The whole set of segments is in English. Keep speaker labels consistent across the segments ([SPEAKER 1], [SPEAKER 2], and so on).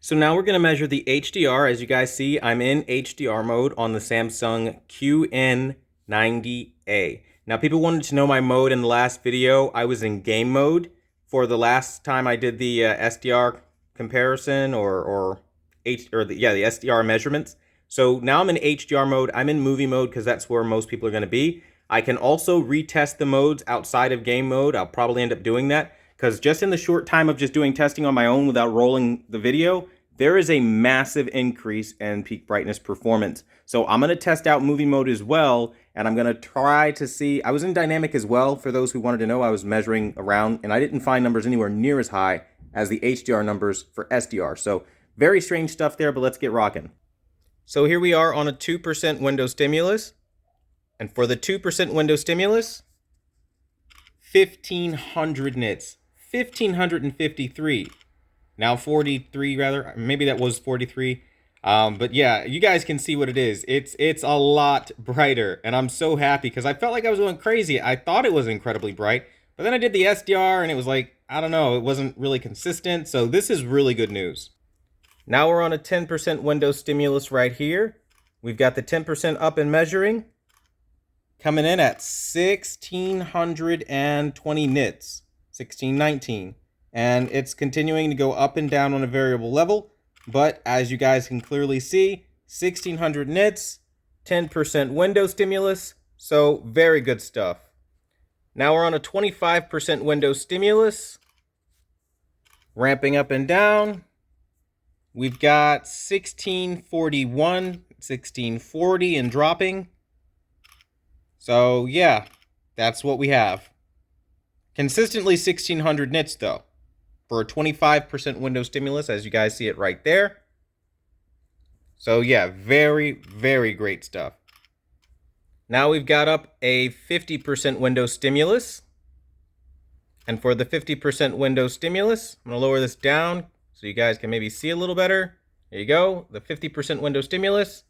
[SPEAKER 1] So now we're going to measure the HDR. As you guys see, I'm in HDR mode on the Samsung QN90A. Now people wanted to know my mode in the last video. I was in game mode for the last time I did the SDR comparison the SDR measurements. So now I'm in HDR mode. I'm in movie mode because that's where most people are going to be. I can also retest the modes outside of game mode. I'll probably end up doing that because just in the short time of just doing testing on my own without rolling the video, there is a massive increase in peak brightness performance. So I'm going to test out movie mode as well, and I'm going to try to see. I was in dynamic as well. For those who wanted to know, I was measuring around, and I didn't find numbers anywhere near as high as the HDR numbers for SDR. So very strange stuff there, but let's get rocking. So here we are on a 2% window stimulus. And for the 2% window stimulus, 1500 nits, 1553. Now 43 rather, maybe that was 43. But yeah, you guys can see what it is. It's a lot brighter, and I'm so happy because I felt like I was going crazy. I thought it was incredibly bright, but then I did the SDR and it was like, I don't know, it wasn't really consistent. So this is really good news. Now we're on a 10% window stimulus right here. We've got the 10% up and measuring, coming in at 1620 nits, 1619. And it's continuing to go up and down on a variable level. But as you guys can clearly see, 1600 nits, 10% window stimulus. So very good stuff. Now we're on a 25% window stimulus, ramping up and down. We've got 1641, 1640 and dropping. So yeah, that's what we have. Consistently 1600 nits though, for a 25% window stimulus, as you guys see it right there. So yeah, very, very great stuff. Now we've got up a 50% window stimulus. And for the 50% window stimulus, I'm going to lower this down so you guys can maybe see a little better. There you go, the 50% window stimulus.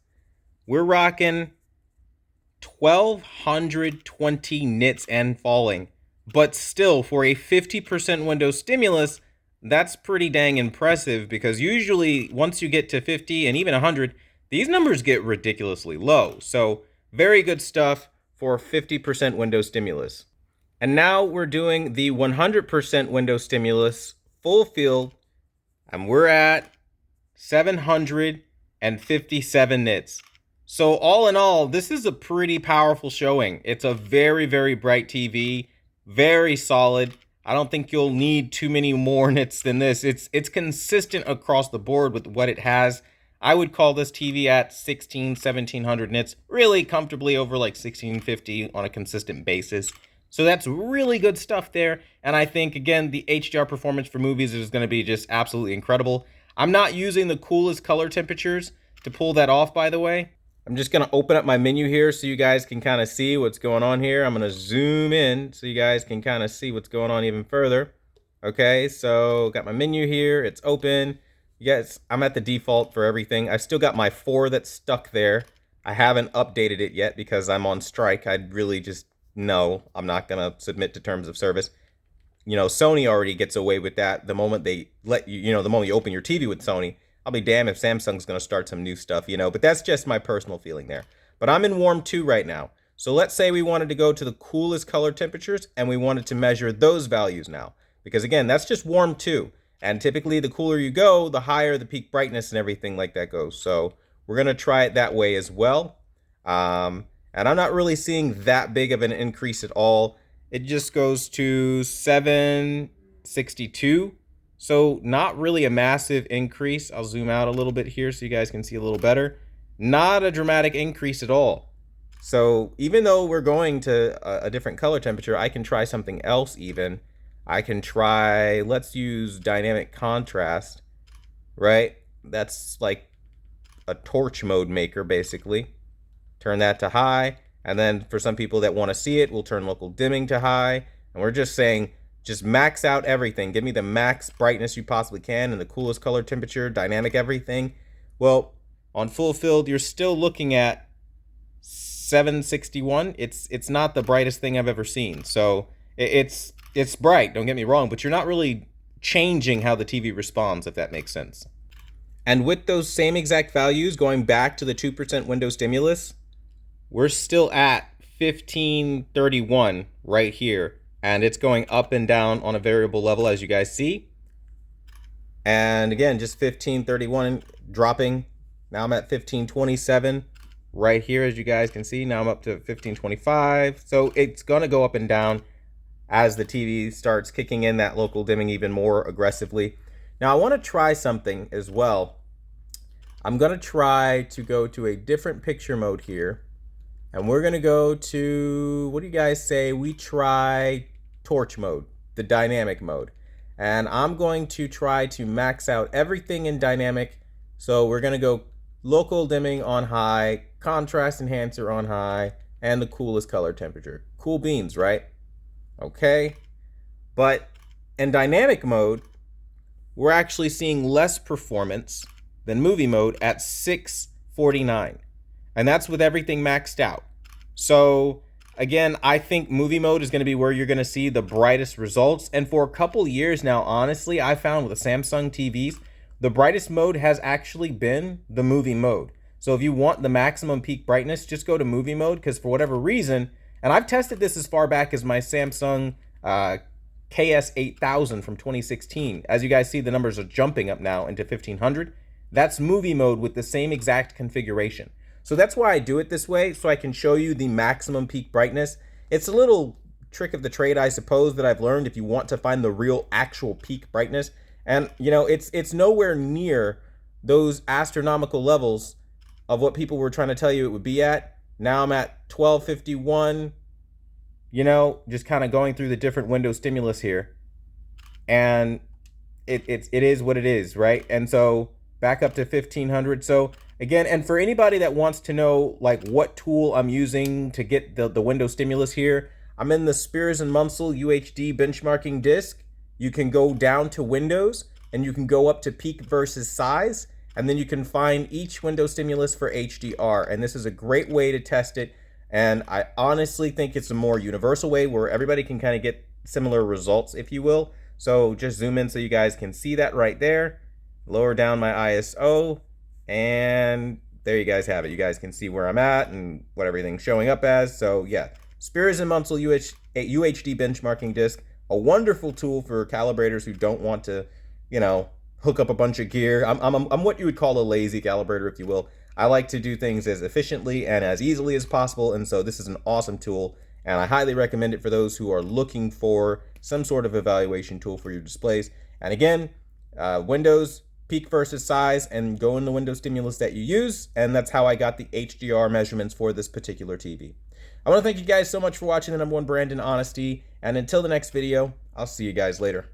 [SPEAKER 1] We're rocking 1220 nits and falling. But still, for a 50% window stimulus, that's pretty dang impressive, because usually once you get to 50 and even 100, these numbers get ridiculously low. So very good stuff for 50% window stimulus. And now we're doing the 100% window stimulus full field, and we're at 757 nits. So all in all, this is a pretty powerful showing. It's a very, very bright TV, very solid. I don't think you'll need too many more nits than this. It's consistent across the board with what it has. I would call this TV at 1700 nits, really comfortably over like 1650 on a consistent basis. So that's really good stuff there. And I think, again, the HDR performance for movies is going to be just absolutely incredible. I'm not using the coolest color temperatures to pull that off, by the way. I'm just going to open up my menu here so you guys can kind of see what's going on here. I'm going to zoom in so you guys can kind of see what's going on even further. Okay, so got my menu here. It's open. Yes, I'm at the default for everything. I've still got my 4 that's stuck there. I haven't updated it yet because I'm on strike. I'd really just, no, I'm not going to submit to terms of service. You know, Sony already gets away with that the moment they let you, the moment you open your TV with Sony. I'll be damned if Samsung's going to start some new stuff, but that's just my personal feeling there. But I'm in warm 2 right now. So let's say we wanted to go to the coolest color temperatures and we wanted to measure those values now. Because again, that's just warm 2. And typically the cooler you go, the higher the peak brightness and everything like that goes. So we're going to try it that way as well. And I'm not really seeing that big of an increase at all. It just goes to 762. So not really a massive increase. I'll zoom out a little bit here so you guys can see a little better. Not a dramatic increase at all. So even though we're going to a different color temperature, I can try something else even. I can try, let's use dynamic contrast, right? That's like a torch mode maker basically. Turn that to high. And then for some people that want to see it, we'll turn local dimming to high. And we're just saying, just max out everything. Give me the max brightness you possibly can and the coolest color temperature, dynamic everything. Well, on full field, you're still looking at 761. It's not the brightest thing I've ever seen. So it's bright, don't get me wrong, but you're not really changing how the TV responds, if that makes sense. And with those same exact values, going back to the 2% window stimulus, we're still at 1531 right here. And it's going up and down on a variable level, as you guys see. And again, just 1531 dropping. Now I'm at 1527 right here, as you guys can see. Now I'm up to 1525. So it's going to go up and down as the TV starts kicking in that local dimming even more aggressively. Now I want to try something as well. I'm going to try to go to a different picture mode here. And we're going to go to, what do you guys say? We try torch mode, the dynamic mode. And I'm going to try to max out everything in dynamic. So we're going to go local dimming on high, contrast enhancer on high, and the coolest color temperature. Cool beans, right? Okay. But in dynamic mode, we're actually seeing less performance than movie mode at 649. And that's with everything maxed out. So again, I think movie mode is going to be where you're going to see the brightest results. And for a couple years now, honestly, I found with the Samsung TVs, the brightest mode has actually been the movie mode. So if you want the maximum peak brightness, just go to movie mode, because for whatever reason, and I've tested this as far back as my Samsung KS8000 from 2016. As you guys see, the numbers are jumping up now into 1500. That's movie mode with the same exact configuration. So that's why I do it this way, so I can show you the maximum peak brightness. It's a little trick of the trade, I suppose, that I've learned if you want to find the real actual peak brightness. And, you know, it's nowhere near those astronomical levels of what people were trying to tell you it would be at. Now I'm at 1251, you know, just kind of going through the different window stimulus here. And it is what it is, right? And so back up to 1500. So again, and for anybody that wants to know like what tool I'm using to get the window stimulus here, I'm in the Spears and Munsell UHD benchmarking disc. You can go down to windows and you can go up to peak versus size, and then you can find each window stimulus for HDR. And this is a great way to test it. And I honestly think it's a more universal way where everybody can kind of get similar results, if you will. So just zoom in so you guys can see that right there. Lower down my ISO, and there you guys have it. You guys can see where I'm at and what everything's showing up as. So yeah, Spears and Munsell UHD benchmarking disc, a wonderful tool for calibrators who don't want to, you know, hook up a bunch of gear. I'm what you would call a lazy calibrator, if you will. I like to do things as efficiently and as easily as possible, and so this is an awesome tool, and I highly recommend it for those who are looking for some sort of evaluation tool for your displays. And again, Windows, peak versus size, and go in the window stimulus that you use, and that's how I got the HDR measurements for this particular TV. I want to thank you guys so much for watching the #1 brand in honesty, and until the next video, I'll see you guys later.